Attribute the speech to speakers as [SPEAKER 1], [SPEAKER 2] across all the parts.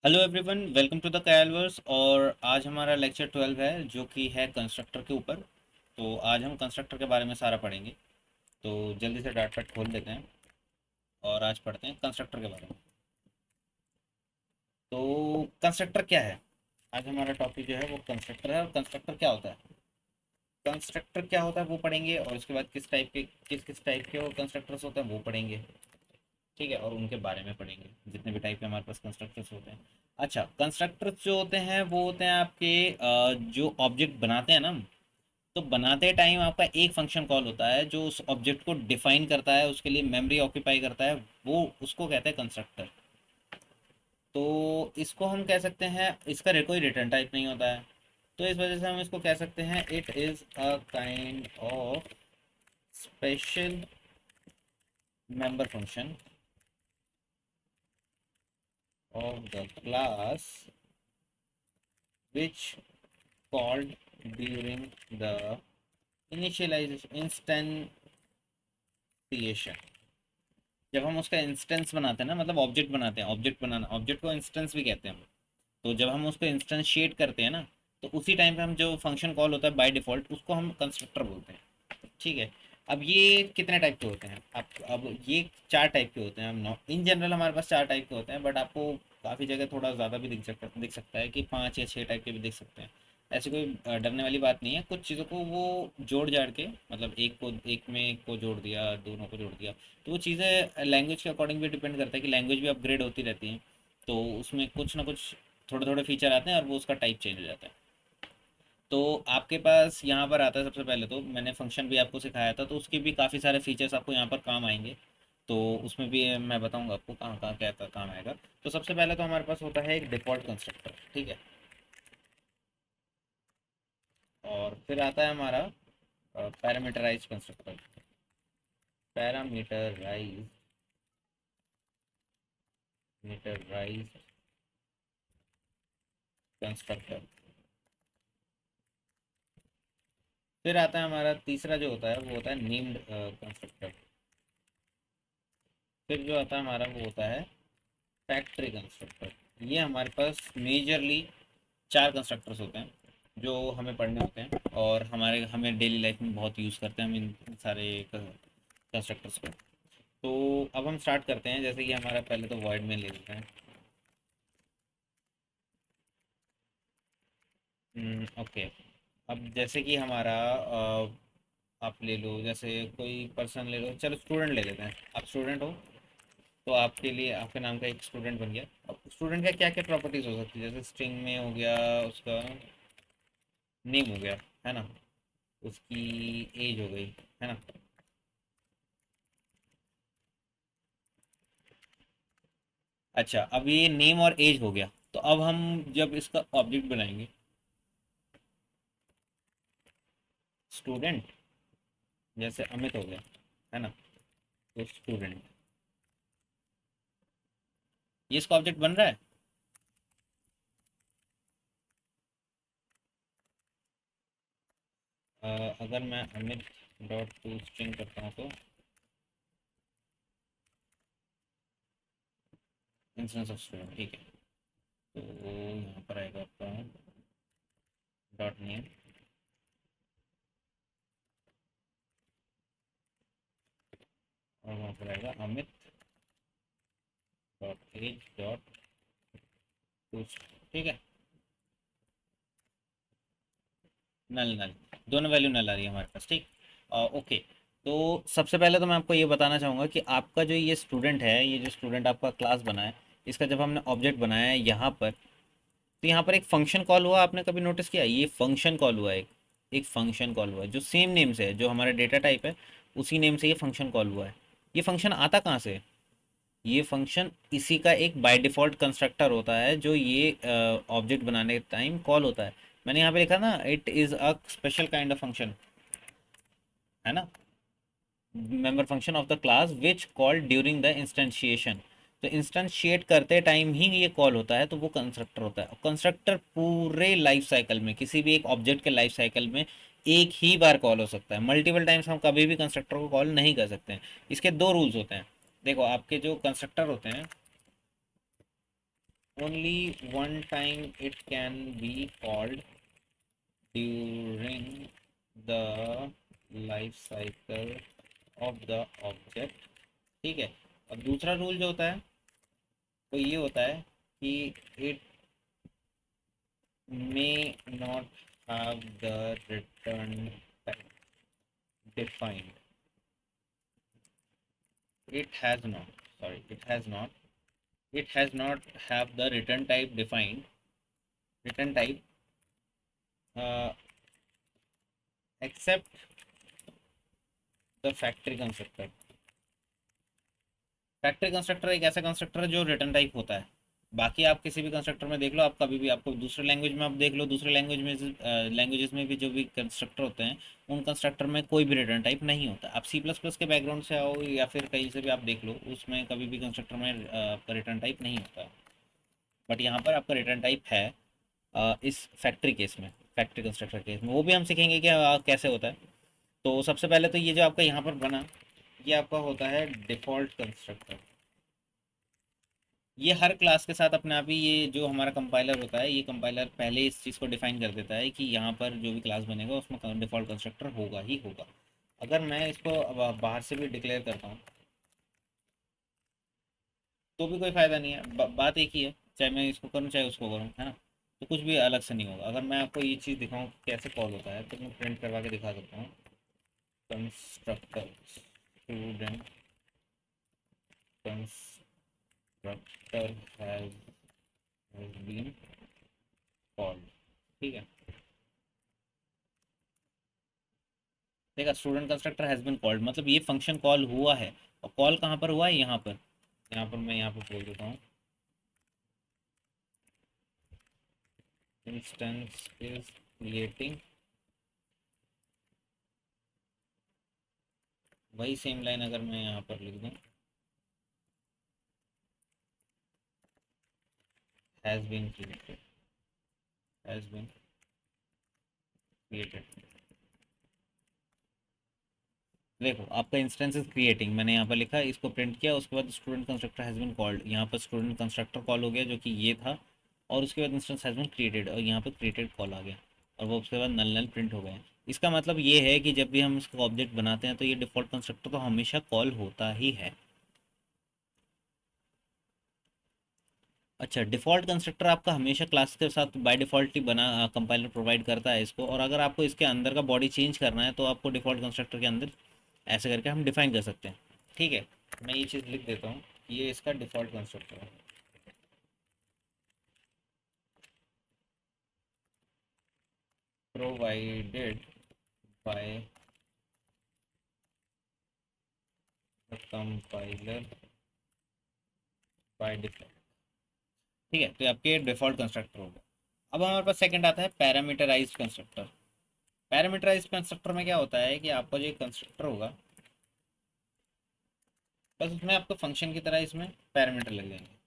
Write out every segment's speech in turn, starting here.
[SPEAKER 1] Hello everyone, welcome to the Calvers. और आज हमारा लेक्चर 12 है जो कि है कंस्ट्रक्टर के ऊपर। तो आज हम कंस्ट्रक्टर के बारे में सारा पढ़ेंगे। तो जल्दी से डाट पैड खोल लेते हैं और आज पढ़ते हैं कंस्ट्रक्टर के बारे में। तो कंस्ट्रक्टर क्या है? आज हमारा टॉपिक जो है वो कंस्ट्रक्टर है। और कंस्ट्रक्टर क्या होता है, कंस्ट्रक्टर क्या होता है वो पढ़ेंगे। और उसके बाद किस किस टाइप के वो कंस्ट्रक्टर्स होते हैं वो पढ़ेंगे। ठीक है, और उनके बारे में पढ़ेंगे जितने भी टाइप के हमारे पास कंस्ट्रक्टर्स होते हैं। अच्छा, कंस्ट्रक्टर्स जो होते हैं वो होते हैं आपके जो ऑब्जेक्ट बनाते हैं ना हम, तो बनाते टाइम आपका एक फंक्शन कॉल होता है जो उस ऑब्जेक्ट को डिफाइन करता है, उसके लिए मेमोरी ऑक्यूपाई करता है, वो उसको कहते हैं कंस्ट्रक्टर। तो इसको हम कह सकते हैं, इसका कोई रिटर्न टाइप नहीं होता है। तो इस वजह से हम इसको कह सकते हैं it is a kind of special member function of the class which called during the initialization instantiation। जब हम उसका इंस्टेंस बनाते हैं ना, मतलब ऑब्जेक्ट बनाते हैं, ऑब्जेक्ट बनाना, ऑब्जेक्ट को इंस्टेंस भी कहते हैं हम। तो जब हम उसको इंस्टेंशिएट करते हैं ना, तो उसी टाइम पे हम जो फंक्शन कॉल होता है बाय डिफ़ॉल्ट उसको हम कंस्ट्रक्टर बोलते हैं। ठीक है। अब ये कितने टाइप के होते हैं? अब ये चार टाइप के होते हैं। हम इन जनरल हमारे पास चार टाइप के होते हैं, बट आपको काफ़ी जगह थोड़ा ज़्यादा भी दिख सकता है कि पाँच या छः टाइप के भी दिख सकते हैं। ऐसी कोई डरने वाली बात नहीं है। कुछ चीज़ों को वो जोड़ जाड़ के, मतलब एक में एक को जोड़ दिया, दोनों को जोड़ दिया। तो वो चीज़ें लैंग्वेज के अकॉर्डिंग भी डिपेंड करता है कि लैंग्वेज भी अपग्रेड होती रहती है। तो उसमें कुछ ना कुछ थोड़े थोड़े फीचर आते हैं और वो उसका टाइप चेंज हो जाता है। तो आपके पास यहाँ पर आता है, सबसे पहले तो मैंने फंक्शन भी आपको सिखाया था, तो उसके भी काफ़ी सारे फीचर्स आपको यहाँ पर काम आएंगे। तो उसमें भी मैं बताऊंगा आपको कहाँ कहाँ क्या क्या काम आएगा। तो सबसे पहले तो हमारे पास होता है एक डिफ़ॉल्ट कंस्ट्रक्टर। ठीक है। और फिर आता है हमारा parameterize constructor. Parameterize meterize constructor. फिर आता है हमारा तीसरा जो होता है वो होता है नेम्ड कंस्ट्रक्टर। फिर जो आता है हमारा वो होता है फैक्ट्री कंस्ट्रक्टर। ये हमारे पास मेजरली चार कंस्ट्रक्टर्स होते हैं जो हमें पढ़ने होते हैं, और हमें डेली लाइफ में बहुत यूज़ करते हैं हम इन सारे कंस्ट्रक्टर्स को। तो अब हम स्टार्ट करते हैं। जैसे कि हमारा पहले तो वॉइड में ले लेते हैं। ओके। अब जैसे कि हमारा आप ले लो, जैसे कोई पर्सन ले लो, चलो स्टूडेंट ले लेते हैं। आप स्टूडेंट हो, तो आपके लिए आपके नाम का एक स्टूडेंट बन गया। अब स्टूडेंट का क्या क्या प्रॉपर्टीज़ हो सकती है? जैसे स्ट्रिंग में हो गया उसका नेम हो गया, है ना, उसकी एज हो गई, है ना। अच्छा, अब ये नेम और एज हो गया। तो अब हम जब इसका ऑब्जेक्ट बनाएंगे, स्टूडेंट जैसे अमित हो गया, है ना, तो स्टूडेंट, ये इसका ऑब्जेक्ट बन रहा है। अगर मैं अमित डॉट टू स्ट्रिंग करता हूँ तो इंस्टेंस ऑफ स्टूडेंट, ठीक है। तो यहाँ पर आएगा आपका डॉट नेम, और वहाँ पर आएगा Amit dot age dot to. ठीक है। नल नल, दोनों वैल्यू नल आ रही है हमारे पास। ठीक। ओके। तो सबसे पहले तो मैं आपको ये बताना चाहूँगा कि आपका जो ये स्टूडेंट है, ये जो स्टूडेंट आपका क्लास बना है, इसका जब हमने ऑब्जेक्ट बनाया है यहाँ पर, तो यहाँ पर एक फंक्शन कॉल हुआ। आपने कभी नोटिस किया? ये फंक्शन कॉल हुआ, एक एक फंक्शन कॉल हुआ है जो सेम नेम से है, जो हमारा डेटा टाइप है उसी नेम से ये फंक्शन कॉल हुआ है। ये फंक्शन आता कहाँ से है? ये फंक्शन इसी का एक बाय डिफ़ॉल्ट कंस्ट्रक्टर होता है जो ये ऑब्जेक्ट बनाने के टाइम कॉल होता है। मैंने यहाँ पे लिखा ना, it is a special kind of function, है ना, member function of the class which call during the instantiation. तो इंस्टेंशिएट करते टाइम ही ये कॉल होता है, तो वो कंस्ट्रक्टर होता है। कंस्ट्रक्टर पूरे लाइफ साइकिल में, किसी भी एक ऑब्जेक्ट के लाइफ साइकिल में एक ही बार कॉल हो सकता है। मल्टीपल टाइम्स हम कभी भी कंस्ट्रक्टर को कॉल नहीं कर सकते हैं। इसके दो रूल्स होते हैं। देखो, आपके जो कंस्ट्रक्टर होते हैं only one time it can be called during the life cycle of the object। ठीक है। और दूसरा रूल जो होता है वो ये होता है कि it may not have the return type defined। it has not sorry it has not have the return type defined return type uh, except the factory constructor। Factory constructor एक ऐसा कंस्ट्रक्टर है जो रिटर्न टाइप होता है। बाकी आप किसी भी कंस्ट्रक्टर में देख लो, आप कभी भी आपको दूसरे लैंग्वेज में आप देख लो, दूसरे लैंग्वेजेस में भी जो भी कंस्ट्रक्टर होते हैं उन कंस्ट्रक्टर में कोई भी रिटर्न टाइप नहीं होता। आप सी प्लस प्लस के बैकग्राउंड से आओ या फिर कहीं से भी आप देख लो, उसमें कभी भी कंस्ट्रक्टर में आपका रिटर्न टाइप नहीं होता है। बट यहाँ पर आपका रिटर्न टाइप है इस फैक्ट्री केस में, फैक्ट्री कंस्ट्रक्टर केस में। वो भी हम सीखेंगे कि कैसे होता है। तो सबसे पहले तो ये जो आपका यहाँ पर बना, ये आपका होता है डिफ़ॉल्ट कंस्ट्रक्टर। ये हर क्लास के साथ अपने आप ही, ये जो हमारा कंपाइलर होता है, ये कंपाइलर पहले इस चीज़ को डिफाइन कर देता है कि यहाँ पर जो भी क्लास बनेगा उसमें डिफ़ॉल्ट कंस्ट्रक्टर होगा ही होगा। अगर मैं इसको अब बाहर से भी डिक्लेयर करता हूँ तो भी कोई फ़ायदा नहीं है। बात एक ही है, चाहे मैं इसको करूँ चाहे उसको करूँ, है ना। तो कुछ भी अलग से नहीं होगा। अगर मैं आपको ये चीज़ दिखाऊँ कैसे कॉल होता है तो मैं प्रिंट करवा के दिखा सकता हूँ। Constructor student constructor has been called. ठीक है। देखा, student constructor has been called मतलब ये फंक्शन कॉल हुआ है। और कॉल कहाँ पर हुआ है? यहाँ पर। यहाँ पर मैं यहाँ पर बोल देता हूँ इंस्टेंस इज क्रिएटिंग। वही सेम लाइन अगर मैं यहाँ पर लिख दूँ, has been created, has been created. देखो, आपका इंस्टेंस इज क्रिएटिंग मैंने यहाँ पर लिखा, इसको प्रिंट किया, उसके बाद student constructor has been called. यहाँ पर स्टूडेंट कंस्ट्रक्टर कॉल हो गया जो कि ये था, और उसके बाद इंस्टेंस हैज़ बीन क्रिएटेड और यहाँ पर क्रिएटेड कॉल आ गया, और वो उसके बाद नल नल प्रिंट हो गए। इसका मतलब ये है कि जब भी हम इसका ऑब्जेक्ट बनाते हैं तो ये डिफ़ॉल्ट कंस्ट्रक्टर तो हमेशा कॉल होता ही है। अच्छा, डिफ़ॉल्ट कंस्ट्रक्टर आपका हमेशा क्लास के साथ बाय डिफ़ॉल्ट ही बना कंपाइलर प्रोवाइड करता है इसको। और अगर आपको इसके अंदर का बॉडी चेंज करना है तो आपको डिफ़ॉल्ट कंस्ट्रक्टर के अंदर ऐसे करके हम डिफाइन कर सकते हैं। ठीक है, मैं ये चीज़ लिख देता हूँ, ये इसका डिफ़ॉल्ट कंस्ट्रक्टर है। Provided by the compiler by default. ठीक है, तो ये आपके डिफ़ॉल्ट कंस्ट्रक्टर हो गया। अब हमारे पास सेकंड आता है पैरामीटराइज्ड कंस्ट्रक्टर। पैरामीटराइज्ड कंस्ट्रक्टर में क्या होता है कि आपका जो कंस्ट्रक्टर होगा, बस उसमें आपको फंक्शन की तरह इसमें पैरामीटर लग जाएंगे।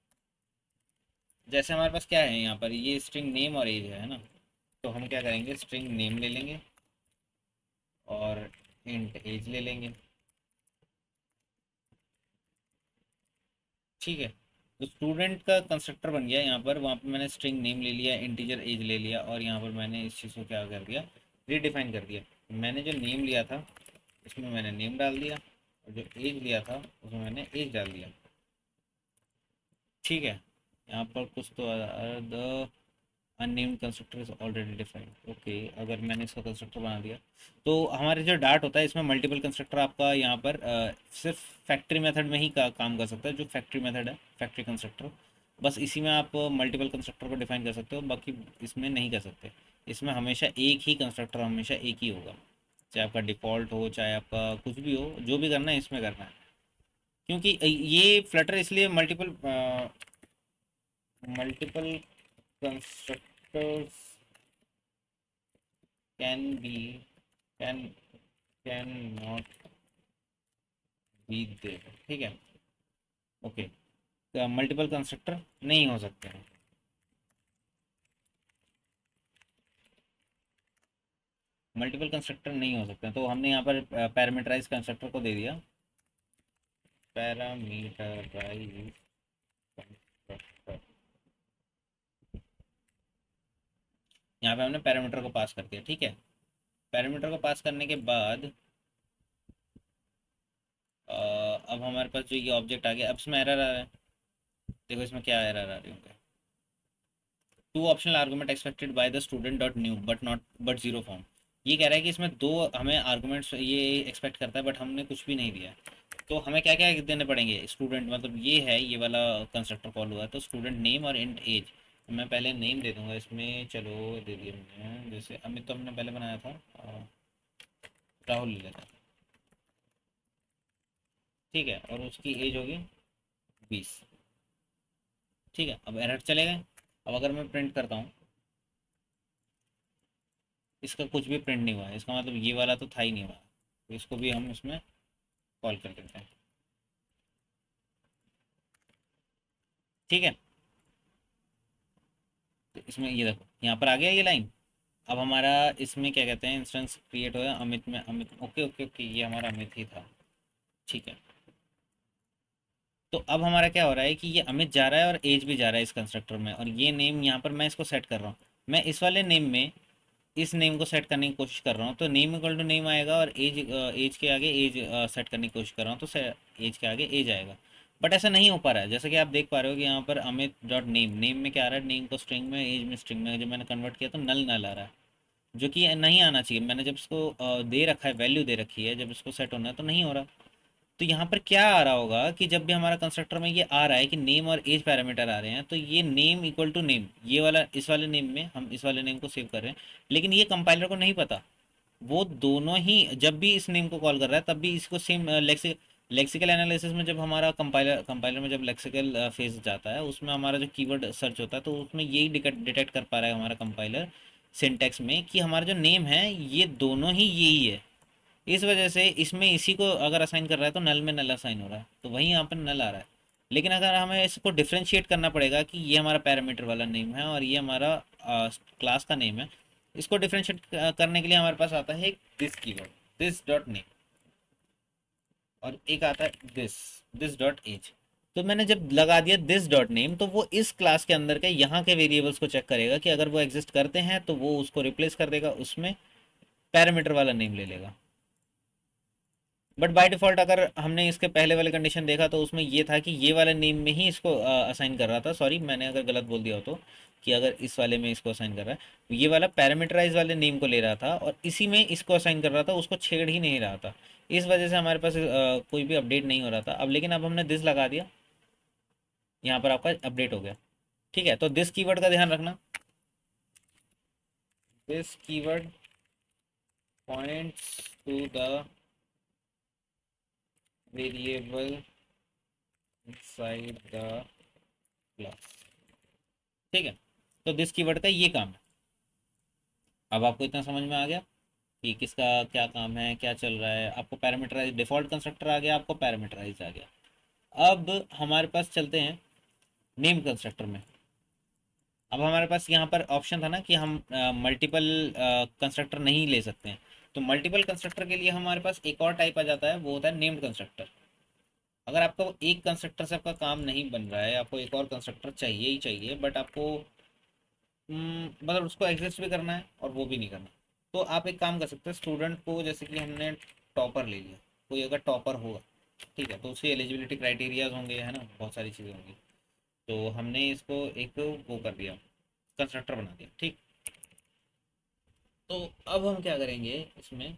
[SPEAKER 1] जैसे हमारे पास क्या है यहाँ पर, ये स्ट्रिंग नेम और एज है ना। तो हम क्या करेंगे, स्ट्रिंग नेम ले लेंगे और इंट एज ले लेंगे। ठीक है, तो स्टूडेंट का कंस्ट्रक्टर बन गया यहाँ पर। वहाँ पर मैंने स्ट्रिंग नेम ले लिया, इंटीजर एज ले लिया, और यहाँ पर मैंने इस चीज़ को क्या कर दिया, रीडिफाइन कर दिया। मैंने जो नेम लिया था उसमें मैंने नेम डाल दिया, और जो एज लिया था उसमें मैंने एज डाल दिया। ठीक है, यहाँ पर कुछ तो the unnamed constructor is already defined. Okay, अगर मैंने इसका कंस्ट्रक्टर बना दिया तो हमारे जो डार्ट होता है इसमें मल्टीपल कंस्ट्रक्टर आपका यहाँ पर सिर्फ फैक्ट्री मेथड में ही काम कर सकता है। जो फैक्ट्री मेथड है, फैक्ट्री कंस्ट्रक्टर, बस इसी में आप मल्टीपल कंस्ट्रक्टर को डिफाइन कर सकते हो, बाकी इसमें नहीं कर सकते। इसमें हमेशा एक ही कंस्ट्रक्टर, हमेशा एक ही होगा, चाहे आपका डिफ़ॉल्ट हो चाहे आपका कुछ भी हो, जो भी करना है इसमें करना है। क्योंकि ये फ्लटर इसलिए multiple multiple constructors can be can can not be there. ठीक है, ओके, मल्टीपल कंस्ट्रक्टर नहीं हो सकते हैं। मल्टीपल कंस्ट्रक्टर नहीं हो सकते हैं, तो हमने यहाँ पर पैरामीटराइज कंस्ट्रक्टर को दे दिया पैरामीटराइज कंस्ट्रक्टर। यहाँ पे हमने पैरामीटर को पास कर दिया, ठीक है। पैरामीटर को पास करने के बाद अब हमारे पास जो ये ऑब्जेक्ट आ गया, अब इसमें एरर आ रहा है। देखो इसमें क्या एरर आ रही है, two optional argument expected by the student dot new but zero found. ये कह रहा है कि इसमें दो हमें आर्गुमेंट्स ये एक्सपेक्ट करता है, बट हमने कुछ भी नहीं दिया है। तो हमें क्या क्या देने पड़ेंगे, स्टूडेंट मतलब ये है, ये वाला कंस्ट्रक्टर कॉल हुआ है, तो स्टूडेंट नेम और इंट एज। मैं पहले नेम दे दूंगा इसमें, चलो दे दिया मैंने, जैसे अमित तो हमने पहले बनाया था, राहुल ले लेते हैं, ठीक है। और उसकी एज होगी 20, ठीक है। अब एरर चले गए। अब अगर मैं प्रिंट करता हूँ, इसका कुछ भी प्रिंट नहीं हुआ है, इसका मतलब ये वाला तो था ही नहीं हुआ, तो इसको भी हम इसमें कॉल कर देते हैं, ठीक है। तो इसमें ये देखो यहाँ पर आ गया ये लाइन। अब हमारा इसमें क्या कहते हैं, इंस्टेंस क्रिएट होगा अमित में, अमित ओके ओके ओके, ये हमारा अमित ही था, ठीक है। तो अब हमारा क्या हो रहा है कि ये अमित जा रहा है और एज भी जा रहा है इस कंस्ट्रक्टर में, और ये नेम यहाँ पर मैं इसको सेट कर रहा हूँ। मैं इस वाले नेम में इस नेम को सेट करने की कोशिश कर रहा हूँ, तो नेम इक्वल टू नेम आएगा, और एज एज के आगे एज सेट करने की कोशिश कर रहा हूँ, तो एज के आगे एज आएगा। बट ऐसा नहीं हो पा रहा है, जैसे कि आप देख पा रहे हो कि यहाँ पर अमित डॉट नेम, नेम में क्या आ रहा है, नेम को स्ट्रिंग में, एज में स्ट्रिंग में, जब मैंने कन्वर्ट किया तो नल नल आ रहा है, जो कि नहीं आना चाहिए। मैंने जब इसको दे रखा है, वैल्यू दे रखी है, जब इसको सेट होना है तो नहीं हो रहा। तो यहाँ पर क्या आ रहा होगा कि जब भी हमारा कंस्ट्रक्टर में ये आ रहा है कि नेम और एज पैरामीटर आ रहे हैं, तो ये नेम इक्वल टू नेम, ये वाला इस वाले नेम में हम इस वाले नेम को सेव कर रहे हैं, लेकिन ये कंपाइलर को नहीं पता। वो दोनों ही जब भी इस नेम को कॉल कर रहा है, तब भी इसको सेम लेक्सिकल एनालिसिस में, जब हमारा कंपाइलर में जब लेक्सिकल फेज जाता है, उसमें हमारा जो कीवर्ड सर्च होता है, तो उसमें यही डिटेक्ट कर पा रहा है हमारा कंपाइलर सिंटैक्स में कि हमारा जो नेम है ये दोनों ही यही है। इस वजह से इसमें इसी को अगर असाइन कर रहा है तो नल में नल असाइन हो रहा है, तो वहीं यहाँ पर नल आ रहा है। लेकिन अगर हमें इसको डिफ्रेंशिएट करना पड़ेगा कि ये हमारा पैरामीटर वाला नेम है और ये हमारा क्लास का नेम है, इसको डिफ्रेंशिएट करने के लिए हमारे पास आता है एक this keyword, this dot name, और एक आता है दिस डॉट एज। तो मैंने जब लगा दिया दिस डॉट नेम, तो वो इस क्लास के अंदर के यहाँ के वेरिएबल्स को चेक करेगा कि अगर वो एग्जिस्ट करते हैं तो वो उसको रिप्लेस कर देगा, उसमें पैरामीटर वाला नेम ले लेगा। बट बाय डिफ़ॉल्ट अगर हमने इसके पहले वाले कंडीशन देखा, तो उसमें ये था कि ये वाले नेम में ही इसको असाइन कर रहा था। सॉरी, मैंने अगर गलत बोल दिया हो तो, कि अगर इस वाले में इसको असाइन कर रहा है, तो ये वाला पैरामीटराइज वाले नेम को ले रहा था और इसी में इसको असाइन कर रहा था, उसको छेड़ ही नहीं रहा था। इस वजह से हमारे पास कोई भी अपडेट नहीं हो रहा था। अब लेकिन अब हमने दिस लगा दिया, यहाँ पर आपका अपडेट हो गया, ठीक है। तो दिस कीवर्ड का ध्यान रखना, this keyword points to the variable inside the class, ठीक है। तो दिस कीवर्ड का ये काम है। अब आपको इतना समझ में आ गया कि किसका क्या काम है, क्या चल रहा है। आपको पैरामीटराइज डिफॉल्ट कंस्ट्रक्टर आ गया, आपको पैरामीटराइज आ गया। अब हमारे पास चलते हैं नेम कंस्ट्रक्टर में। अब हमारे पास यहाँ पर ऑप्शन था ना कि हम मल्टीपल कंस्ट्रक्टर नहीं ले सकते हैं। तो मल्टीपल कंस्ट्रक्टर के लिए हमारे पास एक और टाइप आ जाता है, वो होता है नेम्ड कंस्ट्रक्टर। अगर आपको एक कंस्ट्रक्टर से आपका काम नहीं बन रहा है, आपको एक और कंस्ट्रक्टर चाहिए ही चाहिए, बट आपको मतलब उसको एग्जिस्ट भी करना है और वो भी नहीं करना, तो आप एक काम कर सकते हैं। स्टूडेंट को, जैसे कि हमने टॉपर ले लिया, कोई अगर टॉपर होगा, ठीक है, तो उसके एलिजिबिलिटी क्राइटेरियाज होंगे, है ना, बहुत सारी चीज़ें होंगी। तो हमने इसको एक वो कर दिया, कंस्ट्रक्टर बना दिया, ठीक। तो अब हम क्या करेंगे इसमें,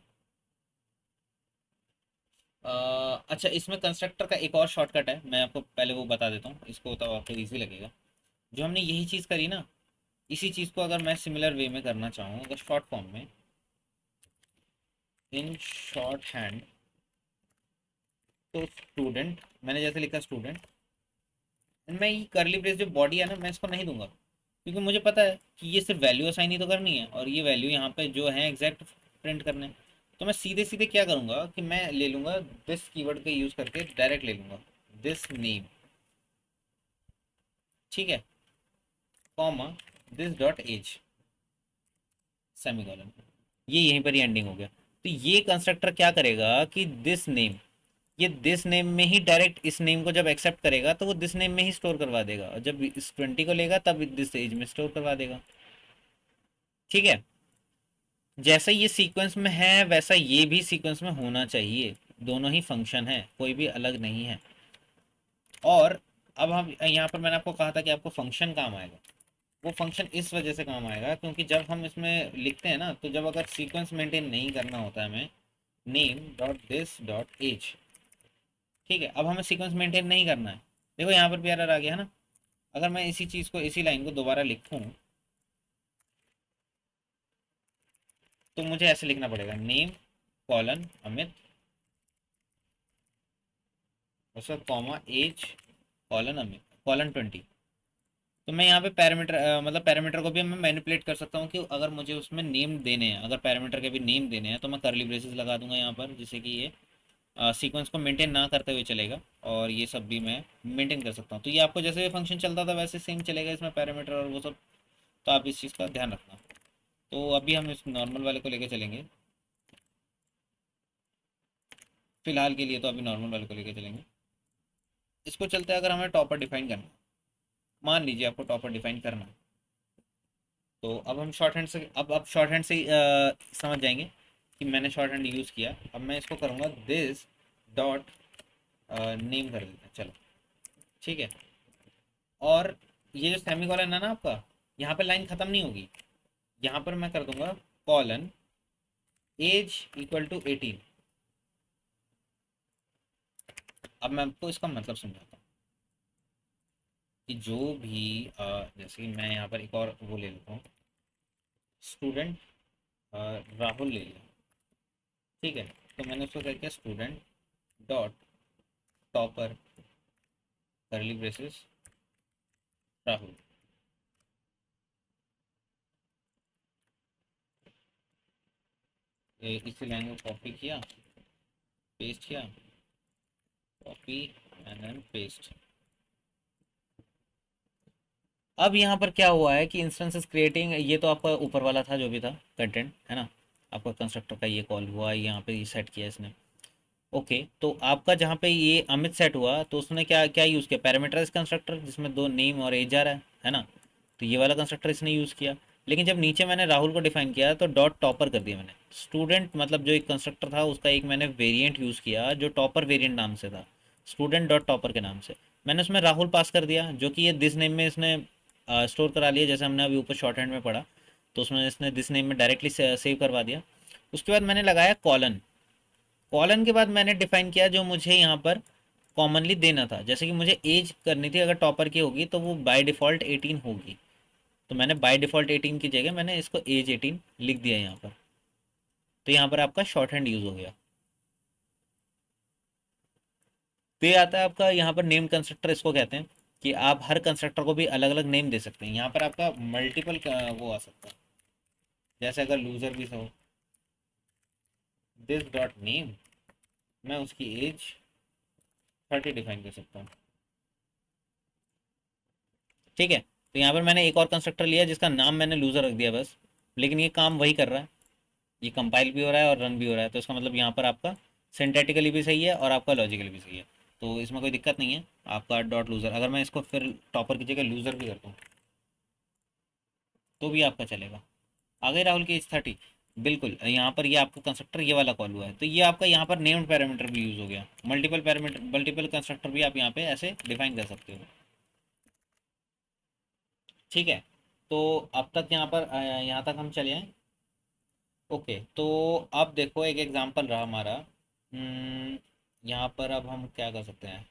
[SPEAKER 1] अच्छा, इसमें कंस्ट्रक्टर का एक और शॉर्टकट है, मैं आपको पहले वो बता देता हूँ, इसको तो आपको ईजी लगेगा। जो हमने यही चीज़ करी ना, इसी चीज़ को अगर मैं सिमिलर वे में करना चाहूँ, अगर शॉर्ट फॉर्म में, इन शॉर्ट हैंड, तो स्टूडेंट, मैंने जैसे लिखा स्टूडेंट, मैं ये करली ब्रेस जो बॉडी है ना, मैं इसको नहीं दूंगा, क्योंकि मुझे पता है कि ये सिर्फ वैल्यू असाइन ही तो करनी है, और ये वैल्यू यहाँ पे जो है एग्जैक्ट प्रिंट करने हैं। तो मैं सीधे सीधे क्या करूँगा कि मैं ले लूँगा दिस कीवर्ड का यूज़ करके, डायरेक्ट ले लूँगा दिस नेम, ठीक है, comma this dot age, semicolon, ये यहीं पर ही एंडिंग हो गया। तो ये कंस्ट्रक्टर क्या करेगा कि दिस नेम, ये दिस नेम में ही डायरेक्ट इस नेम को जब एक्सेप्ट करेगा, तो वो दिस नेम में ही स्टोर करवा देगा, और जब इस 20 को लेगा तब दिस एज में स्टोर करवा देगा। ठीक है, जैसे ये सीक्वेंस में है वैसा ये भी सीक्वेंस में होना चाहिए, दोनों ही फंक्शन है, कोई भी अलग नहीं है। और अब हम यहाँ पर मैंने आपको कहा था कि आपको फंक्शन काम आएगा, वो फंक्शन इस वजह से काम आएगा क्योंकि जब हम इसमें लिखते हैं ना, तो जब अगर सीक्वेंस मेंटेन नहीं करना होता है हमें, name dot this dot age, ठीक है, अब हमें सीक्वेंस मेंटेन नहीं करना है। देखो यहाँ पर भी एरर आ गया है ना, अगर मैं इसी चीज़ को, इसी लाइन को दोबारा लिखूँ तो मुझे ऐसे लिखना पड़ेगा, नेम कॉलन अमित, उसका comma age colon Amit colon 20। तो मैं यहाँ पे पैरामीटर मतलब पैरामीटर को भी मैं मैनिपुलेट कर सकता हूँ कि अगर मुझे उसमें नेम देने हैं, अगर पैरामीटर के भी नेम देने हैं तो मैं करली ब्रेसेस लगा दूंगा यहाँ पर, जिससे कि ये सीक्वेंस को मेंटेन ना करते हुए चलेगा, और ये सब भी मैं मेंटेन कर सकता हूँ। तो ये आपको जैसे भी फंक्शन चलता था वैसे सेम चलेगा इसमें, पैरामीटर और वो सब। तो आप इस चीज़ का ध्यान रखना। तो अभी हम इस नॉर्मल वाले को लेके चलेंगे, फिलहाल के लिए तो अभी नॉर्मल वाले को लेके चलेंगे। इसको चलते हैं, अगर हमें टॉपर डिफाइन करना है, मान लीजिए आपको टॉपर डिफाइन करना है, तो अब हम शॉर्ट हैंड से, अब शॉर्ट हैंड से समझ जाएंगे कि मैंने शॉर्ट हैंड यूज़ किया। अब मैं इसको करूँगा दिस डॉट नेम कर देते हैं, चलो ठीक है। और ये जो सेमी कॉलन है ना आपका, यहाँ पे लाइन ख़त्म नहीं होगी, यहाँ पर मैं कर दूंगा कॉलन एज इक्वल टू 18। अब मैं आपको इसका मतलब समझाता हूँ कि जो भी जैसे कि मैं यहाँ पर एक और वो ले लेता हूँ, स्टूडेंट राहुल ले लिया, ठीक है। तो मैंने उसको क्या किया, स्टूडेंट डॉट टॉपर करली ब्रेसेस राहुल। इसी लाइन को कॉपी किया, पेस्ट किया, कॉपी एंड देन पेस्ट। अब यहाँ पर क्या हुआ है कि इंस्टेंसेस क्रिएटिंग, ये तो आपका ऊपर वाला था जो भी था कंटेंट, है ना, आपका कंस्ट्रक्टर का ये कॉल हुआ, यहाँ पे ये सेट किया इसने। ओके, तो आपका जहाँ पे ये अमित सेट हुआ तो उसने क्या क्या यूज़ किया, पैरामीटराइज कंस्ट्रक्टर जिसमें दो नेम और एज आ रहा है ना, तो ये वाला कंस्ट्रक्टर इसने यूज़ किया। लेकिन जब नीचे मैंने राहुल को डिफाइन किया तो डॉट टॉपर कर दिया मैंने, स्टूडेंट मतलब जो एक कंस्ट्रक्टर था उसका एक मैंने वेरिएंट यूज़ किया जो टॉपर वेरिएंट नाम से था, स्टूडेंट डॉट टॉपर के नाम से। मैंने उसमें राहुल पास कर दिया, जो कि ये दिस नेम में इसने स्टोर करा लिया, जैसे हमने अभी ऊपर शॉर्ट हैंड में पढ़ा, तो उसमें इसने दिस नेम में डायरेक्टली सेव करवा दिया। उसके बाद मैंने लगाया कॉलन, कॉलन के बाद मैंने डिफाइन किया जो मुझे यहाँ पर कॉमनली देना था, जैसे कि मुझे एज करनी थी, अगर टॉपर की होगी तो वो बाय डिफ़ॉल्ट 18 होगी, तो मैंने बाय डिफ़ॉल्ट 18 की जगह मैंने इसको एज 18 लिख दिया यहाँ पर। तो यहाँ पर आपका शॉर्ट हैंड यूज़ हो गया। तो ये आता है आपका यहाँ पर नेम कंस्ट्रक्टर, इसको कहते हैं कि आप हर कंस्ट्रक्टर को भी अलग अलग नेम दे सकते हैं। यहाँ पर आपका मल्टीपल वो आ सकता है, जैसे अगर लूज़र भी हो, दिस डॉट नेम, मैं उसकी एज 30 डिफाइन कर सकता हूँ, ठीक है। तो यहाँ पर मैंने एक और कंस्ट्रक्टर लिया जिसका नाम मैंने लूज़र रख दिया बस, लेकिन ये काम वही कर रहा है, ये कंपाइल भी हो रहा है और रन भी हो रहा है, तो इसका मतलब यहाँ पर आपका सिंटैटिकली भी सही है और आपका लॉजिकली भी सही है, तो इसमें कोई दिक्कत नहीं है। आपका डॉट लूज़र, अगर मैं इसको फिर टॉपर की जगह लूज़र भी करता हूँ तो भी आपका चलेगा। आ गई राहुल की एज 30, बिल्कुल। यहाँ पर ये आपका कंस्ट्रक्टर ये वाला कॉल हुआ है, तो ये आपका यहाँ पर नेम्ड पैरामीटर भी यूज़ हो गया, मल्टीपल पैरामीटर मल्टीपल कंस्ट्रक्टर भी आप यहाँ पे ऐसे डिफाइन कर सकते हो, ठीक है। तो अब तक यहाँ पर यहाँ तक हम चले हैं। ओके, तो अब देखो एक एग्जांपल रहा हमारा। यहाँ पर अब हम क्या कर सकते हैं,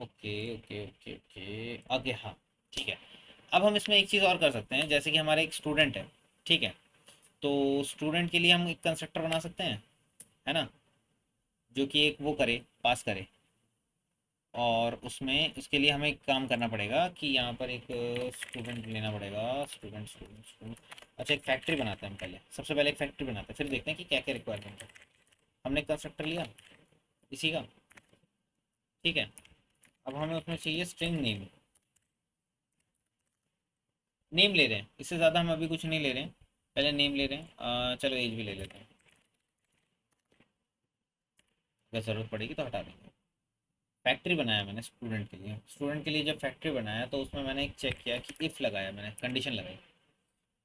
[SPEAKER 1] okay okay okay okay okay, हाँ ठीक है। अब हम इसमें एक चीज़ और कर सकते हैं, जैसे कि हमारा एक स्टूडेंट है, ठीक है, तो स्टूडेंट के लिए हम एक कंस्ट्रक्टर बना सकते हैं, है ना, जो कि एक वो करे, पास करे। और उसमें इसके लिए हमें एक काम करना पड़ेगा कि यहाँ पर एक स्टूडेंट लेना पड़ेगा, स्टूडेंट स्टूडेंट स्टूडेंट। अच्छा, एक फैक्ट्री बनाते हैं हम, पहले सबसे पहले एक फैक्ट्री बनाते हैं, फिर देखते हैं कि क्या क्या रिक्वायरमेंट है। हमने कंस्ट्रक्टर लिया इसी का, ठीक है। अब हमें उसमें चाहिए स्ट्रिंग नेम, नेम ले रहे हैं, इससे ज़्यादा हम अभी कुछ नहीं ले रहे हैं, पहले नेम ले रहे हैं। चलो एज भी ले लेते हैं, अगर ज़रूरत पड़ेगी तो हटा देंगे। फैक्ट्री बनाया मैंने स्टूडेंट के लिए, स्टूडेंट के लिए जब फैक्ट्री बनाया तो उसमें मैंने एक चेक किया कि इफ़ लगाया, मैंने कंडीशन लगाई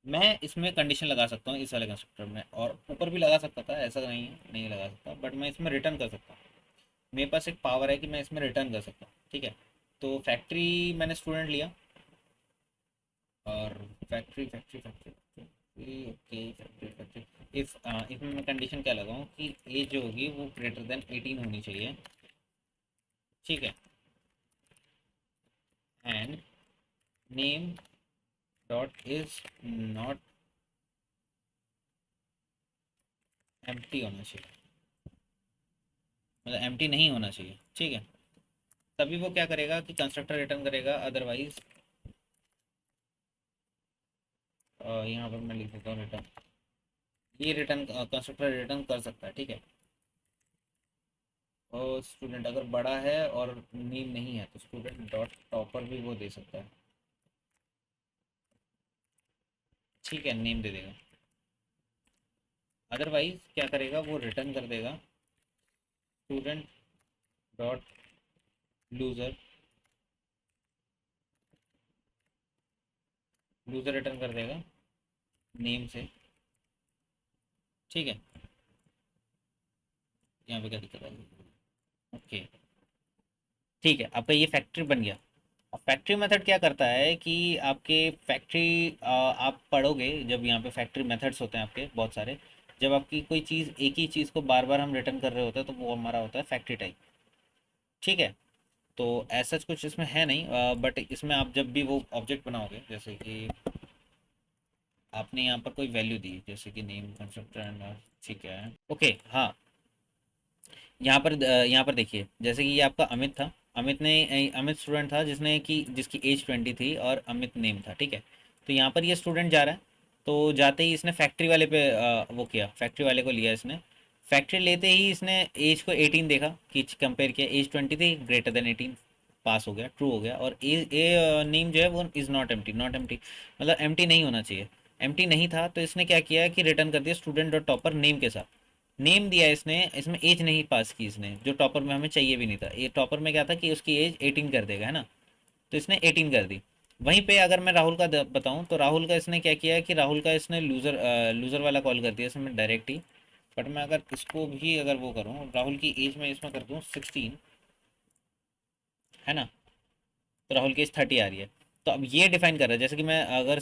[SPEAKER 1] मैं इसमें कंडीशन लगा सकता हूँ इस वाले कंस्ट्रक्टर में, और ऊपर भी लगा सकता था, ऐसा नहीं है नहीं लगा सकता, बट मैं इसमें रिटर्न कर सकता हूँ। मेरे पास एक पावर है कि मैं इसमें रिटर्न कर सकता हूँ, ठीक है। तो फैक्ट्री मैंने स्टूडेंट लिया, और factory factory factory okay factory factory, if इसमें मैं कंडीशन क्या लगाऊं कि एज जो होगी वो ग्रेटर देन 18 होनी चाहिए, ठीक है। And name dot is not empty होना चाहिए, मतलब एम्प्टी नहीं होना चाहिए, ठीक है। तभी वो क्या करेगा कि कंस्ट्रक्टर रिटर्न करेगा, अदरवाइज यहाँ पर मैं लिख देता हूँ रिटर्न, ये रिटर्न कंस्ट्रक्टर रिटर्न कर सकता है, ठीक है। और स्टूडेंट अगर बड़ा है और नेम नहीं है तो स्टूडेंट डॉट टॉपर भी वो दे सकता है, ठीक है, नेम दे देगा। अदरवाइज क्या करेगा, वो रिटर्न कर देगा student dot loser, loser return कर देगा नेम से, ठीक है। यहाँ पे क्या दिक्कत आएगी, ओके, ठीक है, आपका ये फैक्ट्री बन गया। अब फैक्ट्री मेथड क्या करता है कि आपके फैक्ट्री आप पढ़ोगे जब, यहाँ पे फैक्ट्री मेथड्स होते हैं आपके बहुत सारे। जब आपकी कोई चीज़, एक ही चीज़ को बार बार हम रिटर्न कर रहे होते हैं तो वो हमारा होता है फैक्ट्री टाइप, ठीक है। तो ऐसा कुछ इसमें है नहीं, बट इसमें आप जब भी वो ऑब्जेक्ट बनाओगे, जैसे कि आपने यहाँ पर कोई वैल्यू दी जैसे कि नेम कंस्ट्रक्टर एंड, ठीक है, ओके, हाँ। यहाँ पर देखिए, जैसे कि ये आपका अमित था, अमित स्टूडेंट था जिसने कि जिसकी एज 20 थी और अमित नेम था, ठीक है। तो यहाँ पर ये स्टूडेंट जा रहा है, तो जाते ही इसने फैक्ट्री वाले पे वो किया, फैक्ट्री वाले को लिया इसने। फैक्ट्री लेते ही इसने एज को 18 देखा, कि कंपेयर किया, एज 20 थी, ग्रेटर देन 18, पास हो गया, ट्रू हो गया। और ए नेम जो है वो is not empty, not empty मतलब एम्प्टी नहीं होना चाहिए, एम्प्टी नहीं था। तो इसने क्या किया कि रिटर्न कर दिया स्टूडेंट डॉट टॉपर नेम के साथ, नेम दिया इसने, इसमें एज नहीं पास की इसने, जो टॉपर में हमें चाहिए भी नहीं था। ये टॉपर में क्या था कि उसकी एज 18 कर देगा, है ना। तो इसने 18 कर दी। वहीं पे अगर मैं राहुल का बताऊं तो राहुल का इसने क्या किया कि राहुल का इसने लूज़र लूज़र वाला कॉल कर दिया इसमें डायरेक्ट ही। बट मैं अगर इसको भी अगर वो करूं, राहुल की एज में इसमें कर दूं 16, है ना, तो राहुल की एज 30 आ रही है। तो अब ये डिफाइन कर रहा है, जैसे कि मैं अगर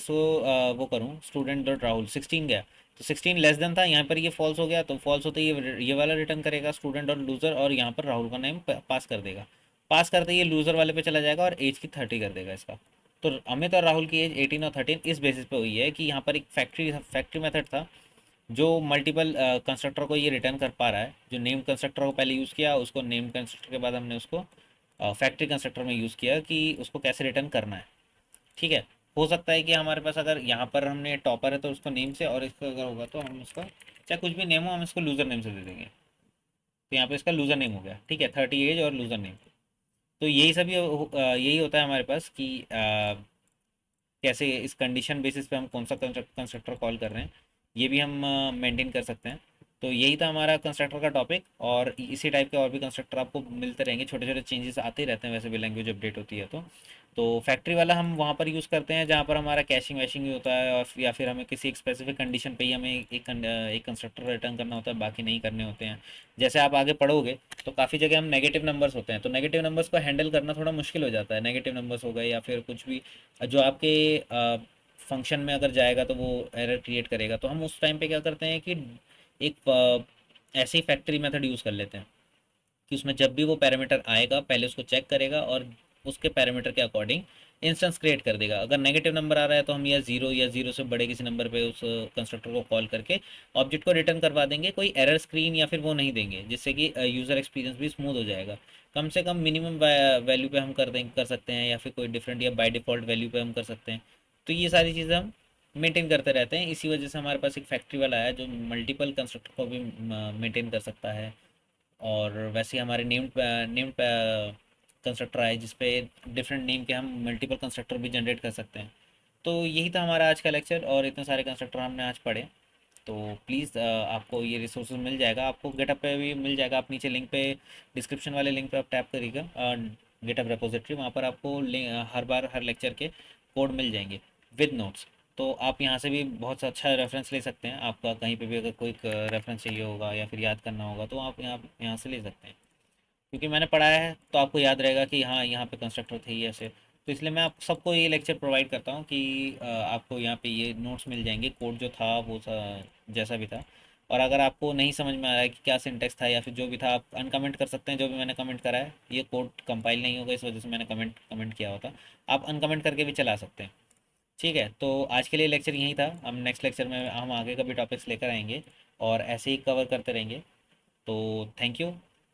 [SPEAKER 1] वो करूँ स्टूडेंट डॉट राहुल 16 गया, तो 16 लेस देन था, यहाँ पर ये फॉल्स हो गया, तो फॉल्स होते ही ये वाला रिटर्न करेगा स्टूडेंट डॉट लूज़र, और यहाँ पर राहुल का नेम पास कर देगा। पास करते ही ये लूज़र वाले पे चला जाएगा और एज की 30 कर देगा इसका। तो अमित और राहुल की एज 18 और 13 इस बेसिस पे हुई है कि यहाँ पर एक फैक्ट्री फैक्ट्री मेथड था जो मल्टीपल कंस्ट्रक्टर को ये रिटर्न कर पा रहा है। जो नेम कंस्ट्रक्टर को पहले यूज़ किया, उसको नेम कंस्ट्रक्टर के बाद हमने उसको फैक्ट्री कंस्ट्रक्टर में यूज़ किया कि उसको कैसे रिटर्न करना है, ठीक है। हो सकता है कि हमारे पास अगर यहाँ पर हमने टॉपर है तो उसको नेम से, और इसका अगर होगा तो हम उसका चाहे कुछ भी नेम हो हम इसको लूज़र नेम से दे देंगे। तो यहाँ पे इसका लूज़र नेम हो गया, ठीक है, 30 एज और लूज़र नेम। तो यही सभी यही होता है हमारे पास कि कैसे इस कंडीशन बेसिस पे हम कौन सा कंस्ट्रक्टर कॉल कर रहे हैं, ये भी हम मेंटेन कर सकते हैं। तो यही था हमारा कंस्ट्रक्टर का टॉपिक, और इसी टाइप के और भी कंस्ट्रक्टर आपको मिलते रहेंगे, छोटे छोटे चेंजेस आते ही रहते हैं वैसे भी, लैंग्वेज अपडेट होती है तो फैक्ट्री वाला हम वहाँ पर यूज़ करते हैं जहाँ पर हमारा कैशिंग वैशिंग ही होता है, और या फिर हमें किसी एक स्पेसिफिक कंडीशन पे ही हमें एक कंस्ट्रक्टर रिटर्न करना होता है, बाकी नहीं करने होते हैं। जैसे आप आगे पढ़ोगे तो काफ़ी जगह हम नेगेटिव नंबर्स होते हैं, तो नेगेटिव नंबर्स को हैंडल करना थोड़ा मुश्किल हो जाता है। नेगेटिव नंबर्स हो गए या फिर कुछ भी जो आपके फंक्शन में अगर जाएगा तो वो एरर क्रिएट करेगा। तो हम उस टाइम पे क्या करते हैं कि एक ऐसे ही फैक्ट्री मेथड यूज़ कर लेते हैं कि उसमें जब भी वो पैरामीटर आएगा पहले उसको चेक करेगा और उसके पैरामीटर के अकॉर्डिंग इंस्टेंस क्रिएट कर देगा। अगर नेगेटिव नंबर आ रहा है तो हम या ज़ीरो से बड़े किसी नंबर पे उस कंस्ट्रक्टर को कॉल करके ऑब्जेक्ट को रिटर्न करवा देंगे, कोई एरर स्क्रीन या फिर वो नहीं देंगे, जिससे कि यूज़र एक्सपीरियंस भी स्मूथ हो जाएगा। कम से कम मिनिमम वैल्यू पे हम कर सकते हैं, या फिर कोई डिफरेंट या बाय डिफ़ॉल्ट वैल्यू पे हम कर सकते हैं। तो ये सारी चीज़ें हम मेंटेन करते रहते हैं। इसी वजह से हमारे पास एक फैक्ट्री वाला है जो मल्टीपल कंस्ट्रक्टर को भी मेंटेन कर सकता है। और वैसे ही हमारे नेम्ड कंस्ट्रक्टर आए जिसपे डिफरेंट नेम के हम मल्टीपल कंस्ट्रक्टर भी जनरेट कर सकते हैं। तो यही था हमारा आज का लेक्चर, और इतने सारे कंस्ट्रक्टर हमने आज पढ़े। तो प्लीज़ आपको ये रिसोर्सेज मिल जाएगा, आपको गेटअप पे भी मिल जाएगा। आप नीचे लिंक पे, डिस्क्रिप्शन वाले लिंक पे आप टैप करिएगा गेटअप रेपोजिटरी, वहाँ पर आपको हर बार हर लेक्चर के कोड मिल जाएंगे विद नोट्स। तो आप यहाँ से भी बहुत अच्छा रेफरेंस ले सकते हैं। आपका कहीं पे भी अगर कोई रेफरेंस चाहिए होगा या फिर याद करना होगा तो आप यहाँ से ले सकते हैं। क्योंकि मैंने पढ़ाया है तो आपको याद रहेगा कि हाँ यहाँ पे कंस्ट्रक्टर थे ये ऐसे। तो इसलिए मैं आप सबको ये लेक्चर प्रोवाइड करता हूँ कि आपको यहाँ पे ये नोट्स मिल जाएंगे, कोड जो था वो जैसा भी था। और अगर आपको नहीं समझ में आ रहा है कि क्या सिंटेक्स था या फिर जो भी था, आप अनकमेंट कर सकते हैं। जो भी मैंने कमेंट करा है ये कोड कंपाइल नहीं होगा, इस वजह से मैंने कमेंट कमेंट किया होता। आप अनकमेंट करके भी चला सकते हैं। ठीक है, तो आज के लिए लेक्चर यही था। हम नेक्स्ट लेक्चर में हम आगे का भी टॉपिक्स लेकर आएंगे और ऐसे ही कवर करते रहेंगे। तो थैंक यू।